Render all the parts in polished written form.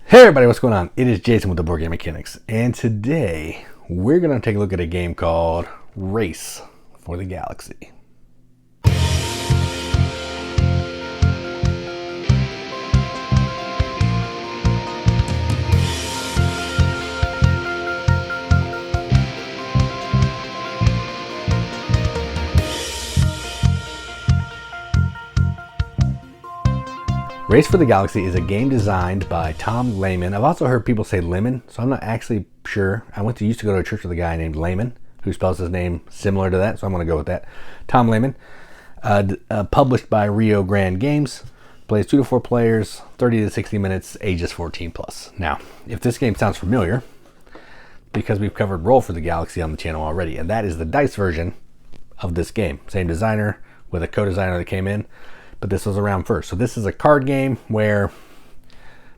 Hey everybody, what's going on? It is Jason with the Board Game Mechanics, and today we're going to take a look at a game called Race for the Galaxy. Race for the Galaxy is a game designed by Tom Lehman. I've also heard people say Lemon, so I'm not actually sure. I used to go to a church with a guy named Lehman, who spells his name similar to that, so I'm going to go with that. Tom Lehman, published by Rio Grande Games, plays 2 to 4 players, 30 to 60 minutes, ages 14 plus. Now, if this game sounds familiar, because we've covered Roll for the Galaxy on the channel already, and that is the dice version of this game. Same designer with a co-designer that came in. But this was around first. So this is a card game where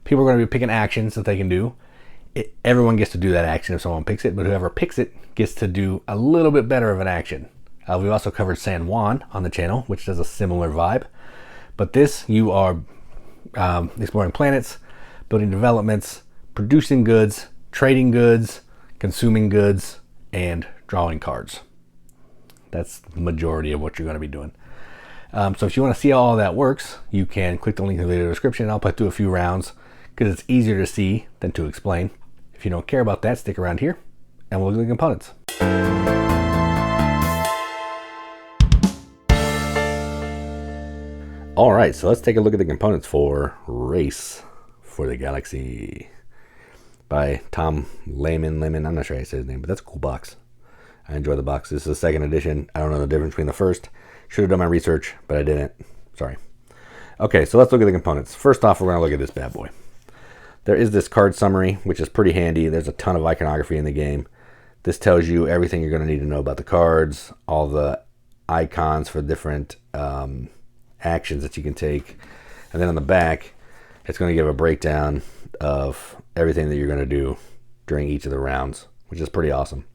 people are going to be picking actions that they can do. Everyone gets to do that action if someone picks it, but whoever picks it gets to do a little bit better of an action. We've also covered San Juan on the channel, which does a similar vibe. But this, you are exploring planets, building developments, producing goods, trading goods, consuming goods, and drawing cards. That's the majority of what you're going to be doing. So if you want to see how all that works, you can click the link in the video description. I'll play through a few rounds because it's easier to see than to explain. If you don't care about that, stick around here and we'll look at the components. All right, so let's take a look at the components for Race for the Galaxy by Tom Lehman. I'm not sure how to say his name, but that's a cool box. I enjoy the box. This is the second edition. I don't know the difference between the first. Should have done my research, but I didn't. Sorry. Okay, so let's look at the components. First off, we're going to look at this bad boy. There is this card summary, which is pretty handy. There's a ton of iconography in the game. This tells you everything you're going to need to know about the cards, all the icons for different actions that you can take. And then on the back, it's going to give a breakdown of everything that you're going to do during each of the rounds, which is pretty awesome.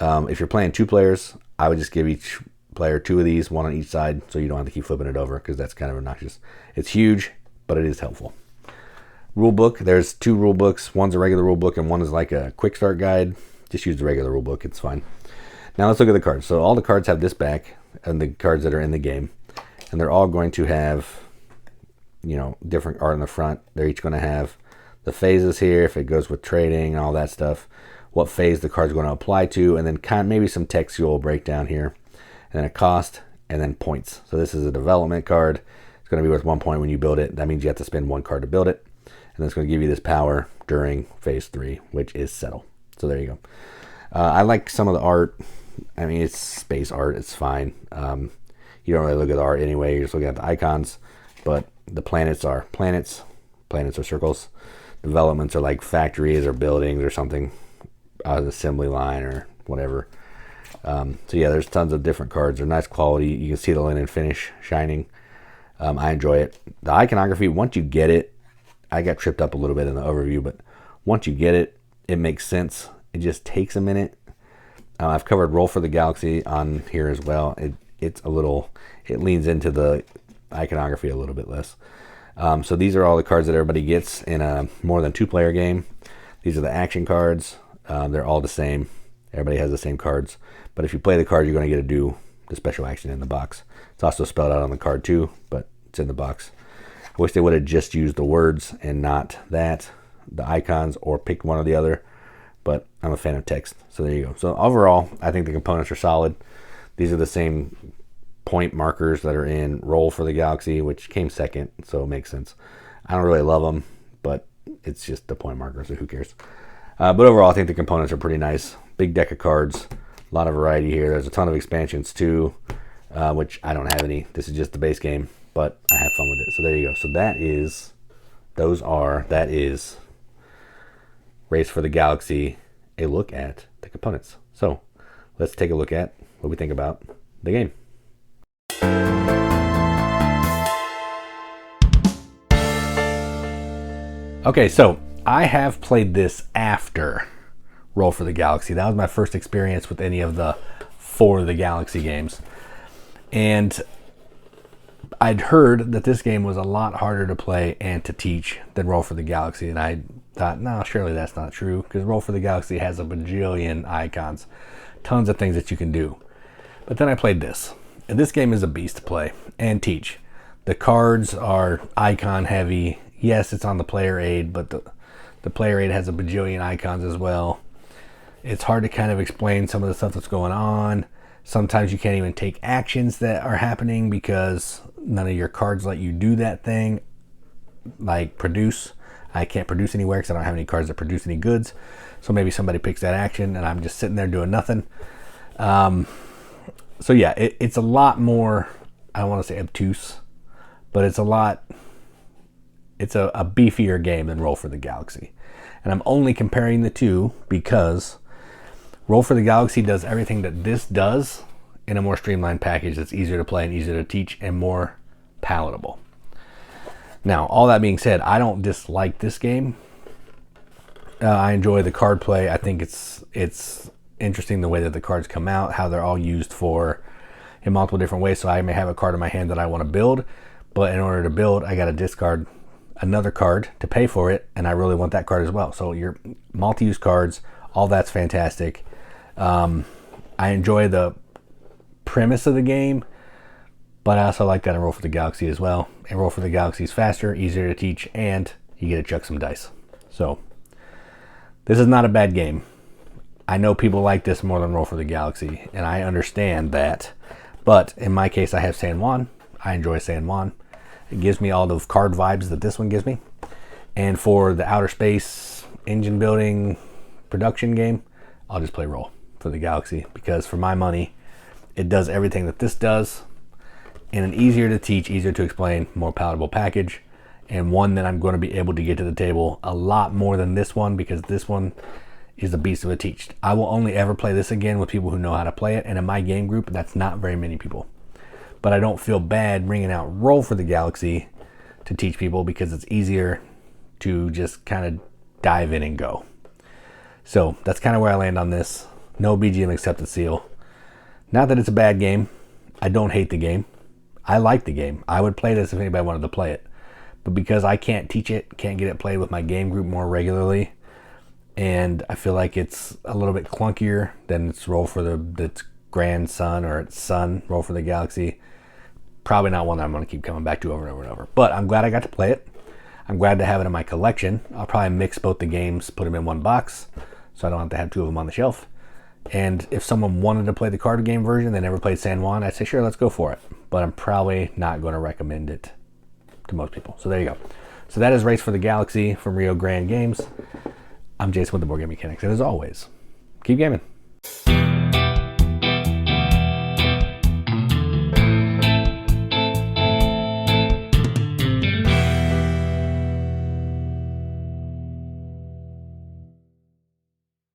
If you're playing 2 players, I would just give each player 2 of these, 1 on each side, so you don't have to keep flipping it over because that's kind of obnoxious. It's huge, but it is helpful. Rule book, there's 2 rule books. One's a regular rule book and one is like a quick start guide. Just use the regular rule book, it's fine. Now let's look at the cards. So all the cards have this back and the cards that are in the game, and they're all going to have, you know, different art in the front. They're each going to have the phases here, if it goes with trading and all that stuff, what phase the card's going to apply to, and then maybe some textual breakdown here. And then a cost, and then points. So this is a development card. It's going to be worth 1 point when you build it. That means you have to spend 1 card to build it. And then it's going to give you this power during phase 3, which is settle. So there you go. I like some of the art. I mean, it's space art. It's fine. You don't really look at the art anyway. You're just looking at the icons. But the planets are planets. Planets are circles. Developments are like factories or buildings or something. An assembly line or whatever. So yeah, there's tons of different cards. They're nice quality. You can see the linen finish shining. I enjoy it. The iconography, once you get it, I got tripped up a little bit in the overview, but once you get it, it makes sense. It just takes a minute. I've covered Roll for the Galaxy on here as well. It leans into the iconography a little bit less. So these are all the cards that everybody gets in a more than 2 player game. These are the action cards. They're all the same. Everybody has the same cards. But if you play the card, you're going to get to do the special action in the box. It's also spelled out on the card too, but it's in the box. I wish they would have just used the words and not the icons, or picked one or the other. But I'm a fan of text, so there you go. So overall, I think the components are solid. These are the same point markers that are in Roll for the Galaxy, which came second, so it makes sense. I don't really love them, but it's just the point markers, so who cares? But overall, I think the components are pretty nice. Big deck of cards. A lot of variety here. There's a ton of expansions too, which I don't have any. This is just the base game, but I have fun with it. So there you go. So that is Race for the Galaxy, a look at the components. So let's take a look at what we think about the game. Okay, so I have played this after Roll for the Galaxy. That was my first experience with any of the For the Galaxy games. And I'd heard that this game was a lot harder to play and to teach than Roll for the Galaxy, and I thought, no, surely that's not true, because Roll for the Galaxy has a bajillion icons, tons of things that you can do. But then I played this, and this game is a beast to play and teach. The cards are icon heavy. Yes, it's on the player aid, but the player aid has a bajillion icons as well. It's hard to kind of explain some of the stuff that's going on. Sometimes you can't even take actions that are happening because none of your cards let you do that thing. Like produce. I can't produce anywhere because I don't have any cards that produce any goods. So maybe somebody picks that action and I'm just sitting there doing nothing. So yeah, it's a lot more, I don't want to say obtuse, but it's a beefier game than Roll for the Galaxy. And I'm only comparing the two because Roll for the Galaxy does everything that this does in a more streamlined package that's easier to play and easier to teach and more palatable. Now, all that being said, I don't dislike this game. I enjoy the card play. I think it's interesting the way that the cards come out, how they're all used in multiple different ways. So I may have a card in my hand that I want to build, but in order to build, I got to discard another card to pay for it, and I really want that card as well. So your multi-use cards, all that's fantastic. I enjoy the premise of the game, but I also like that in Roll for the Galaxy as well. And Roll for the Galaxy is faster, easier to teach, and you get to chuck some dice. So this is not a bad game. I know people like this more than Roll for the Galaxy, and I understand that. But in my case, I have San Juan. I enjoy San Juan. It gives me all those card vibes that this one gives me. And for the outer space engine building production game, I'll just play Roll for the Galaxy, because for my money, it does everything that this does in an easier to teach, easier to explain, more palatable package, and one that I'm going to be able to get to the table a lot more than this one, because this one is a beast of a teach. I will only ever play this again with people who know how to play it, and in my game group, that's not very many people. But I don't feel bad bringing out Roll for the Galaxy to teach people, because it's easier to just kind of dive in and go. So that's kind of where I land on this. No BGM accepted seal. Not that it's a bad game. I don't hate the game. I like the game. I would play this if anybody wanted to play it. But because I can't teach it, can't get it played with my game group more regularly, and I feel like it's a little bit clunkier than its Roll for its grandson or its son, Roll for the Galaxy, probably not one that I'm going to keep coming back to over and over and over. But I'm glad I got to play it. I'm glad to have it in my collection. I'll probably mix both the games, put them in one box, so I don't have to have two of them on the shelf. And if someone wanted to play the card game version, they never played San Juan, I'd say, sure, let's go for it. But I'm probably not going to recommend it to most people. So there you go. So that is Race for the Galaxy from Rio Grande Games. I'm Jason with the Board Game Mechanics. And as always, keep gaming.